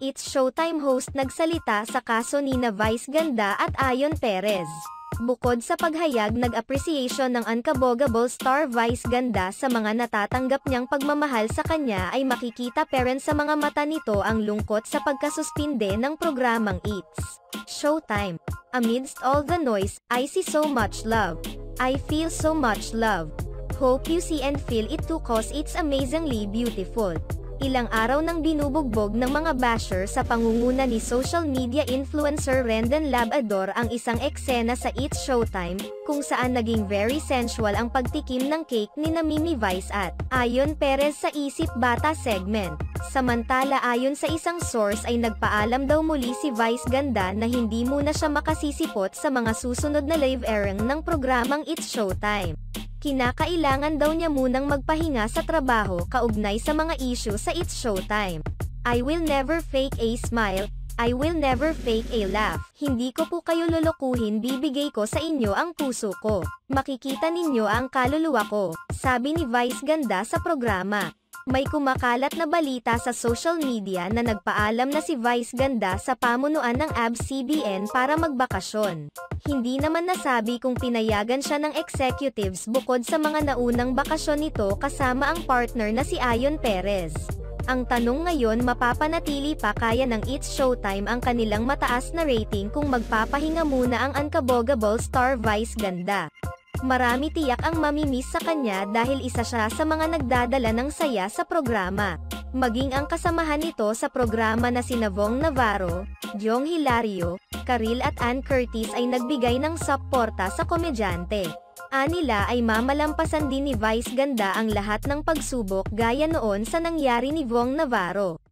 It's Showtime host nagsalita sa kaso nina Vice Ganda at Ayon Perez. Bukod sa paghayag nag-appreciation ng unkabogable star Vice Ganda sa mga natatanggap niyang pagmamahal sa kanya ay makikita pa rin sa mga mata nito ang lungkot sa pagkasuspinde ng programang It's Showtime. Amidst all the noise, I see so much love. I feel so much love. Hope you see and feel it too cause it's amazingly beautiful. Ilang araw nang binubugbog ng mga basher sa pangunguna ni social media influencer Rendon Labrador ang isang eksena sa It's Showtime, kung saan naging very sensual ang pagtikim ng cake ni Mimi Vice at Ayon Perez sa Isip Bata segment. Samantala ayon sa isang source ay nagpaalam daw muli si Vice Ganda na hindi muna siya makasisipot sa mga susunod na live airing ng programang It's Showtime. Kinakailangan daw niya munang magpahinga sa trabaho kaugnay sa mga issue sa It's Showtime. I will never fake a smile, I will never fake a laugh. Hindi ko po kayo lulukuhin, bibigay ko sa inyo ang puso ko. Makikita ninyo ang kaluluwa ko, sabi ni Vice Ganda sa programa. May kumakalat na balita sa social media na nagpaalam na si Vice Ganda sa pamunuan ng ABS-CBN para magbakasyon. Hindi naman nasabi kung pinayagan siya ng executives bukod sa mga naunang bakasyon nito kasama ang partner na si Ayon Perez. Ang tanong ngayon, mapapanatili pa kaya ng It's Showtime ang kanilang mataas na rating kung magpapahinga muna ang unkabogable star Vice Ganda. Marami tiyak ang mamimiss sa kanya dahil isa siya sa mga nagdadala ng saya sa programa. Maging ang kasamahan nito sa programa na sina Vong Navarro, Jong Hilario, Karil at Ann Curtis ay nagbigay ng suporta sa komedyante. Anila ay mamalampasan din ni Vice Ganda ang lahat ng pagsubok gaya noon sa nangyari ni Vong Navarro.